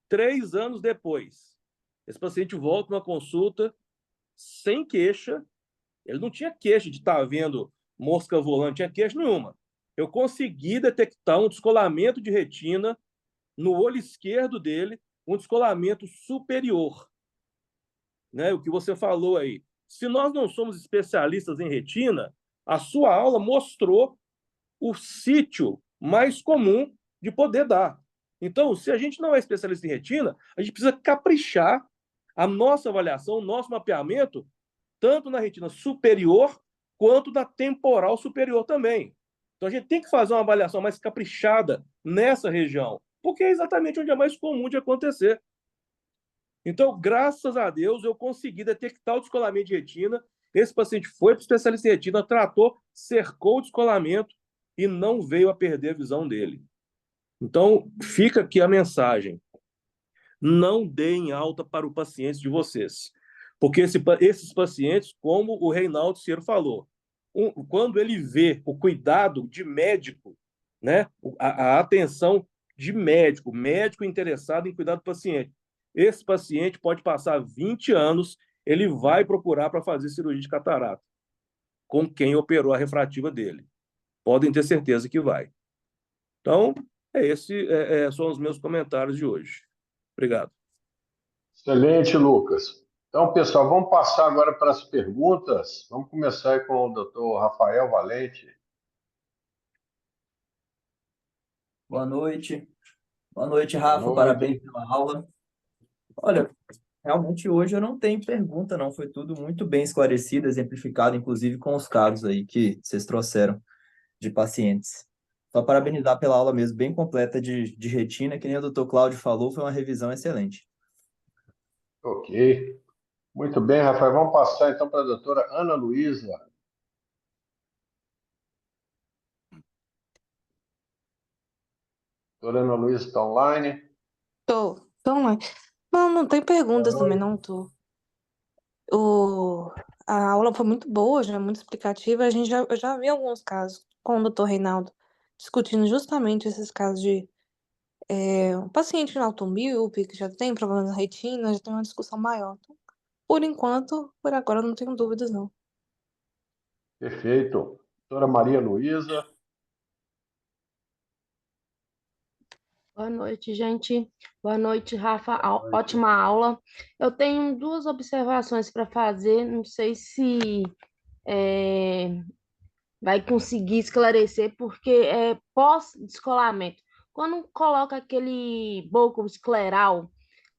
3 anos depois, esse paciente volta numa consulta sem queixa, ele não tinha queixa de estar vendo mosca voando, não tinha queixa nenhuma. eu consegui detectar um descolamento de retina no olho esquerdo dele, um descolamento superior, né? O que você falou aí. Se nós não somos especialistas em retina, a sua aula mostrou o sítio mais comum de poder dar. Então, se a gente não é especialista em retina, a gente precisa caprichar a nossa avaliação, o nosso mapeamento, tanto na retina superior quanto na temporal superior também. Então, a gente tem que fazer uma avaliação mais caprichada nessa região, porque é exatamente onde é mais comum de acontecer. Então, graças a Deus, eu consegui detectar o descolamento de retina. Esse paciente foi para o especialista em retina, tratou, cercou o descolamento e não veio a perder a visão dele. Então, fica aqui a mensagem. Não deem alta para o paciente de vocês. Porque esses pacientes, como o Reinaldo Ciero falou, quando ele vê o cuidado de médico, né, a atenção de médico interessado em cuidar do paciente, esse paciente pode passar 20 anos, ele vai procurar para fazer cirurgia de catarata com quem operou a refrativa dele. Podem ter certeza que vai. Então, são os meus comentários de hoje. Obrigado. Excelente, Lucas. Então, pessoal, vamos passar agora para as perguntas. Vamos começar aí com o doutor Rafael Valente. Boa noite. Boa noite, Boa Rafa. noite. Parabéns pela aula. Olha, realmente hoje eu não tenho pergunta, não. Foi tudo muito bem esclarecido, exemplificado, inclusive com os casos aí que vocês trouxeram de pacientes. Só parabenizar pela aula mesmo, bem completa de retina, que nem o doutor Cláudio falou, foi uma revisão excelente. Ok. Muito bem, Rafael. Vamos passar então para a doutora Ana Luísa. Doutora Ana Luísa está online? Tô. Então, não tem perguntas Boa também, noite. não tô. A aula foi muito boa, já muito explicativa. Eu já vi alguns casos com o doutor Reinaldo discutindo justamente esses casos de um paciente automíope que já tem problemas na retina, já tem uma discussão maior. Então, por agora, eu não tenho dúvidas, não. Perfeito. Doutora Maria Luísa. Boa noite, gente. Boa noite, Rafa. Boa noite. Ótima aula. Eu tenho duas observações para fazer. Não sei se é, vai conseguir esclarecer, porque é pós-descolamento. Quando coloca aquele bulbo escleral,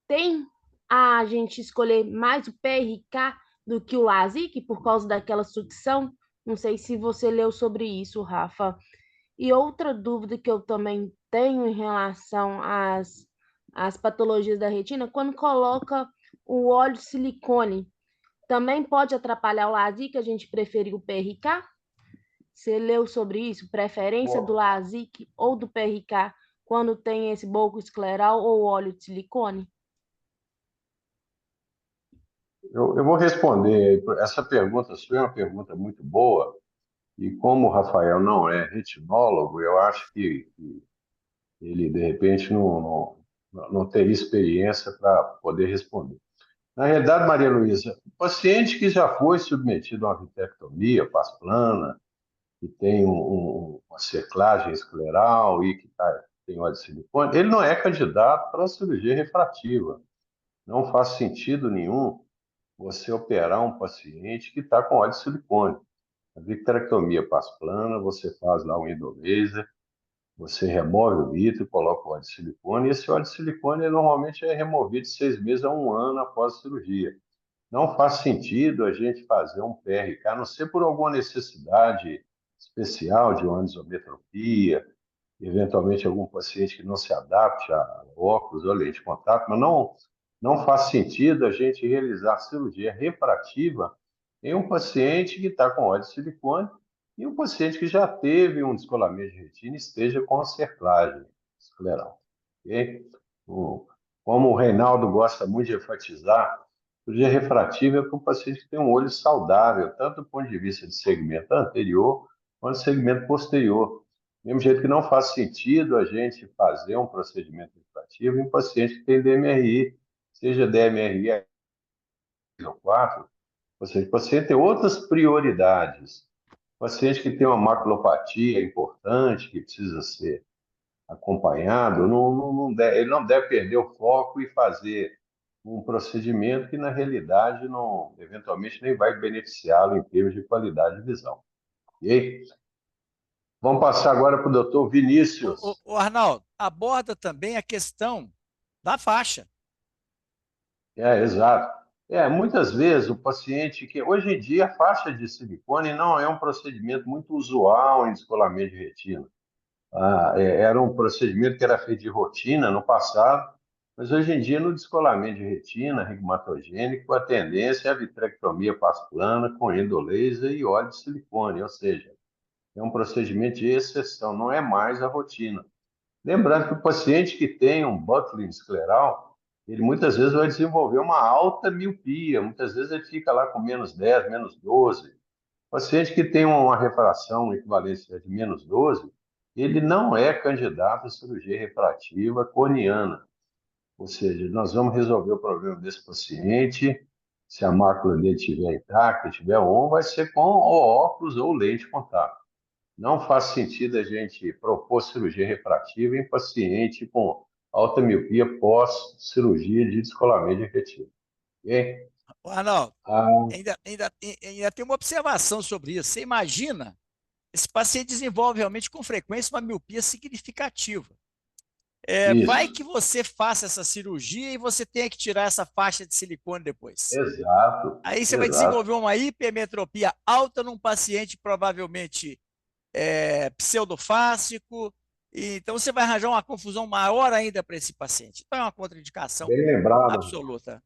tem a gente escolher mais o PRK do que o LASIK por causa daquela sucção? Não sei se você leu sobre isso, Rafa. E outra dúvida que eu também tenho em relação às patologias da retina, quando coloca o óleo de silicone, também pode atrapalhar o LASIK, a gente prefere o PRK? Você leu sobre isso? Preferência do Bom, LASIK ou do PRK quando tem esse bulbo escleral ou óleo de silicone? eu vou responder. Essa pergunta sua é uma pergunta muito boa. E como o Rafael não é retinólogo, eu acho que ele, de repente, não teria experiência para poder responder. Na realidade, Maria Luísa, o paciente que já foi submetido a uma vitrectomia, paz plana, que tem uma cerclagem escleral e que tem óleo de silicone, ele não é candidato para a cirurgia refrativa. Não faz sentido nenhum você operar um paciente que está com óleo de silicone. A vitrectomia paz plana, você faz lá um endolaser, você remove o vítreo, coloca o óleo de silicone, e esse óleo de silicone normalmente é removido de 6 meses a 1 ano após a cirurgia. Não faz sentido a gente fazer um PRK, a não ser por alguma necessidade especial de uma anisometropia, eventualmente algum paciente que não se adapte a óculos ou lente de contato, mas não faz sentido a gente realizar cirurgia refrativa em um paciente que está com óleo de silicone e um paciente que já teve um descolamento de retina e esteja com a cerclagem escleral. Ok? Como o Reinaldo gosta muito de enfatizar, cirurgia refrativa é para um paciente que tem um olho saudável, tanto do ponto de vista de segmento anterior quanto segmento posterior. Do mesmo jeito que não faz sentido a gente fazer um procedimento refrativo em um paciente que tem DMRI, seja DMRI ou 4, ou seja, o paciente tem outras prioridades. Paciente que tem uma maculopatia importante, que precisa ser acompanhado, ele não deve perder o foco e fazer um procedimento que, na realidade, não, eventualmente nem vai beneficiá-lo em termos de qualidade de visão. Ok? Vamos passar agora para o doutor Vinícius. O Arnaldo, aborda também a questão da faixa. Exato. Muitas vezes o paciente que hoje em dia a faixa de silicone não é um procedimento muito usual em descolamento de retina. Era um procedimento que era feito de rotina no passado, mas hoje em dia no descolamento de retina regmatogênico a tendência é a vitrectomia pasplana com endolaser e óleo de silicone, ou seja, é um procedimento de exceção, não é mais a rotina. Lembrando que o paciente que tem um Buckling escleral, ele muitas vezes vai desenvolver uma alta miopia, muitas vezes ele fica lá com -10, -12. O paciente que tem uma refração equivalência de -12, ele não é candidato à cirurgia refrativa corneana. Ou seja, nós vamos resolver o problema desse paciente, se a mácula dele estiver intacta, estiver on, vai ser com ou óculos ou lente de contato. Não faz sentido a gente propor cirurgia refrativa em paciente com alta miopia pós-cirurgia de descolamento de retina. Ok? Arnaldo, Ah, ainda tem uma observação sobre isso. Você imagina, esse paciente desenvolve realmente com frequência uma miopia significativa. Vai isso, que você faça essa cirurgia e você tenha que tirar essa faixa de silicone depois. exato, Aí você vai exato. desenvolver uma hipermetropia alta num paciente provavelmente pseudofásico, então você vai arranjar uma confusão maior ainda para esse paciente. Então é uma contraindicação Bem lembrado. absoluta.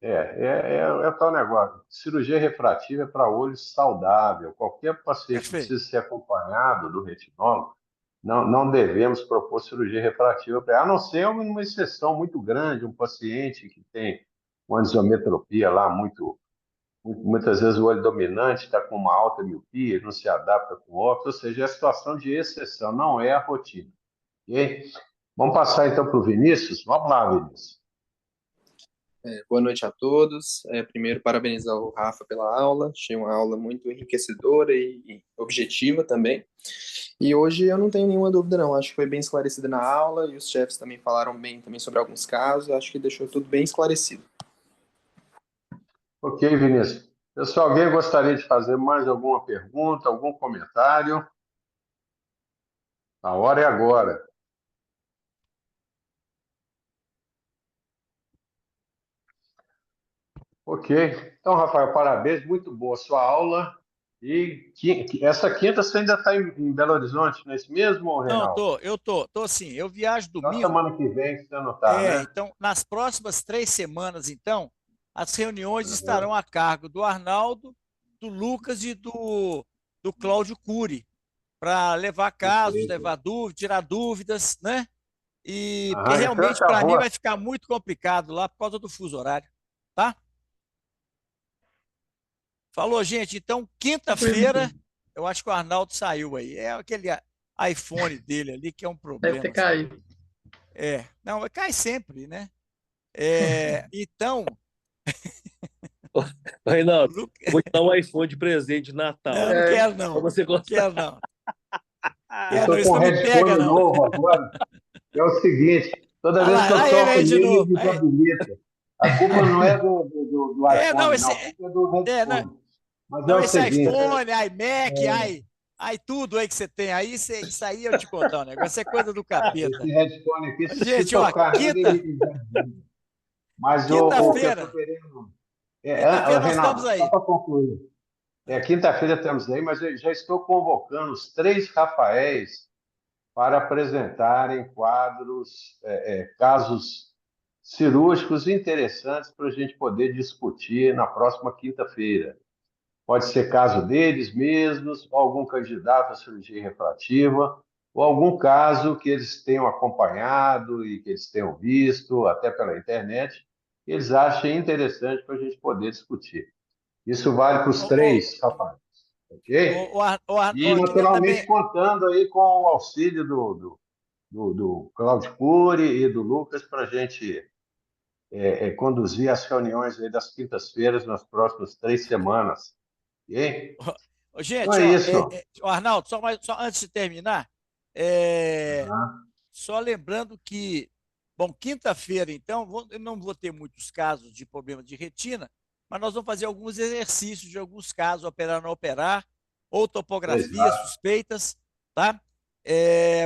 É tal negócio. Cirurgia refrativa é para olho saudável. Qualquer paciente que Perfeito. precisa ser acompanhado do retinólogo, não devemos propor cirurgia refrativa para ele, a não ser uma exceção muito grande, um paciente que tem uma isometropia lá muitas vezes o olho dominante está com uma alta miopia, não se adapta com óculos, ou seja, é a situação de exceção, não é a rotina. Ok? Vamos passar então para o Vinícius? Vamos lá, Vinícius. Boa noite a todos. Primeiro, parabenizar o Rafa pela aula. Achei uma aula muito enriquecedora e objetiva também. E hoje eu não tenho nenhuma dúvida, não. Acho que foi bem esclarecida na aula e os chefes também falaram bem também sobre alguns casos. Acho que deixou tudo bem esclarecido. Ok, Vinícius. Pessoal, alguém gostaria de fazer mais alguma pergunta, algum comentário? A hora é agora. Ok. Então, Rafael, parabéns, muito boa a sua aula. E essa quinta você ainda está em Belo Horizonte, não é isso mesmo, Não, Reinaldo? tô sim. Eu viajo Só domingo. semana que vem que você não está, né? Então, nas próximas 3 semanas, então, as reuniões Uhum. estarão a cargo do Arnaldo, do Lucas e do Cláudio Cury, para levar casos, Perfeito. levar dúvidas, tirar dúvidas, né? E porque Em realmente Franca para mim Rua. vai ficar muito complicado lá por causa do fuso horário, tá? Falou, gente. Então, quinta-feira, eu acho que o Arnaldo saiu aí. É aquele iPhone dele ali que é um Deve ter problema. caído. Não, cai sempre, né? Então, Reinaldo, Lu- eu vou te dar um iPhone de presente de Natal. não É, quero Pra não. você Não gostar. quero não. Eu Quero não, estou isso com um não me pega headphone não. novo agora. É o seguinte, toda Olha vez que lá, eu lá ele toco aí de nele, novo. ele desabilita. A culpa não é do Não, iPhone, não. A culpa é do não, headphone. Mas é não, o esse seguinte, iPhone, iMac, tudo aí que você tem aí, isso aí eu te contar um negócio, é coisa do capeta. esse headphone aqui, se Gente, ó, tocar nele, ele já desliga. Mas o que eu estou quinta-feira, querendo... nós estamos Reinaldo, só aí. para concluir. Quinta-feira estamos aí, mas eu já estou convocando os 3 Rafaéis para apresentarem quadros, casos cirúrgicos interessantes para a gente poder discutir na próxima quinta-feira. Pode ser caso deles mesmos, ou algum candidato à cirurgia refrativa, ou algum caso que eles tenham acompanhado e que eles tenham visto, até pela internet, que eles achem interessante para a gente poder discutir. Isso vale para os Ô, ô, 3, rapaz, ok? E, eu queria naturalmente, também. contando aí com o auxílio do Claudio Cury e do Lucas para a gente conduzir as reuniões aí das quintas-feiras nas próximas 3 semanas. Ok? Ô, gente, Não é isso. ó, Arnaldo, só antes de terminar, só lembrando que, bom, quinta-feira, então, eu não vou ter muitos casos de problema de retina, mas nós vamos fazer alguns exercícios de alguns casos, operar ou não operar, ou topografias Exato. suspeitas, tá?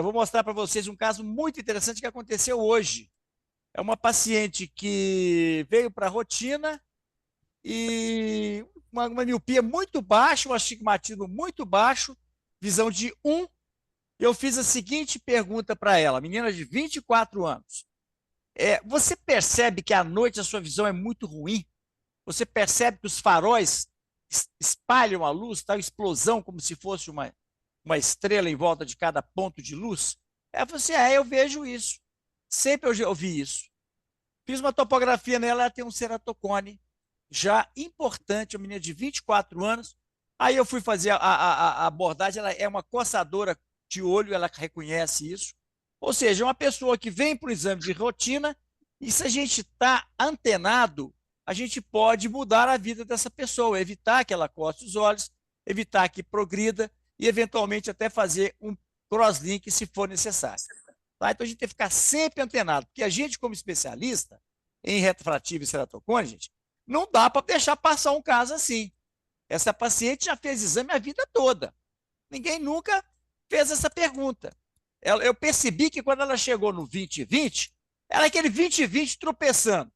Vou mostrar para vocês um caso muito interessante que aconteceu hoje. É uma paciente que veio para a rotina e uma miopia muito baixa, um astigmatismo muito baixo, visão de 1. Eu fiz a seguinte pergunta para ela, menina de 24 anos. Você percebe que à noite a sua visão é muito ruim? Você percebe que os faróis espalham a luz, tá? Explosão, como se fosse uma estrela em volta de cada ponto de luz? Ela falou assim, eu vejo isso. Sempre eu ouvi isso. Fiz uma topografia nela, ela tem um ceratocone já importante, uma menina de 24 anos. Aí eu fui fazer a abordagem, ela é uma coçadora de olho, ela reconhece isso. Ou seja, uma pessoa que vem para o exame de rotina, e se a gente está antenado, a gente pode mudar a vida dessa pessoa, evitar que ela coce os olhos, evitar que progrida e, eventualmente, até fazer um crosslink se for necessário. Tá? Então, a gente tem que ficar sempre antenado, porque a gente, como especialista em refrativo e ceratocone, gente, não dá para deixar passar um caso assim. Essa paciente já fez exame a vida toda. Ninguém nunca fez essa pergunta. Eu percebi que quando ela chegou no 20/20, era aquele 20/20 tropeçando.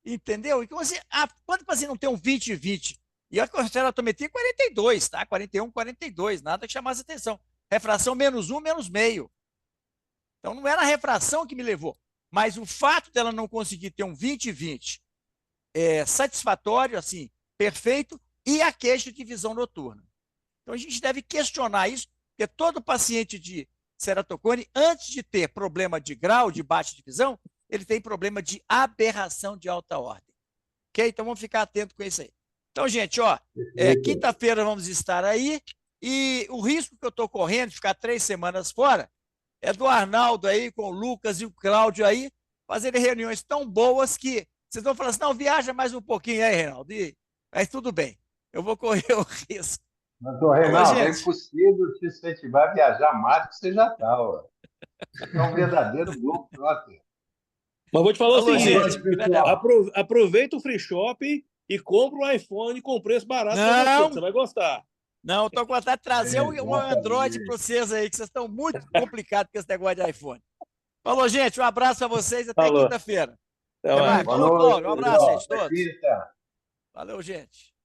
Entendeu? Então, assim, quando você não tem um 20/20, e a ceratometria é 42, tá? 41, 42, nada que chamasse atenção. Refração -1, -0,5. Então, não era a refração que me levou, mas o fato dela não conseguir ter um 20/20 satisfatório, assim, perfeito, e a queixa de visão noturna. Então, a gente deve questionar isso, porque todo paciente de ceratocone, antes de ter problema de grau, de baixa de visão, ele tem problema de aberração de alta ordem. Ok? Então, vamos ficar atento com isso aí. Então, gente, quinta-feira vamos estar aí, e o risco que eu estou correndo de ficar 3 semanas fora é do Arnaldo aí, com o Lucas e o Cláudio aí, fazerem reuniões tão boas que vocês vão falar assim, não, viaja mais um pouquinho aí, Reinaldo, mas tudo bem, eu vou correr o risco. Mas, Reinaldo, é impossível te incentivar a viajar mais do que você já está. É um verdadeiro Globetrotter. Mas vou te falar o seguinte, pessoal. aproveita o free shopping e compra um iPhone com preço barato você vai gostar. Não, eu estou com vontade de trazer um Android para vocês aí, que vocês estão muito complicados com esse negócio de iPhone. Falou, gente, um abraço a vocês, até quinta-feira. Até mais. Falou, Cláudio, um abraço, gente, todos. Valeu, gente.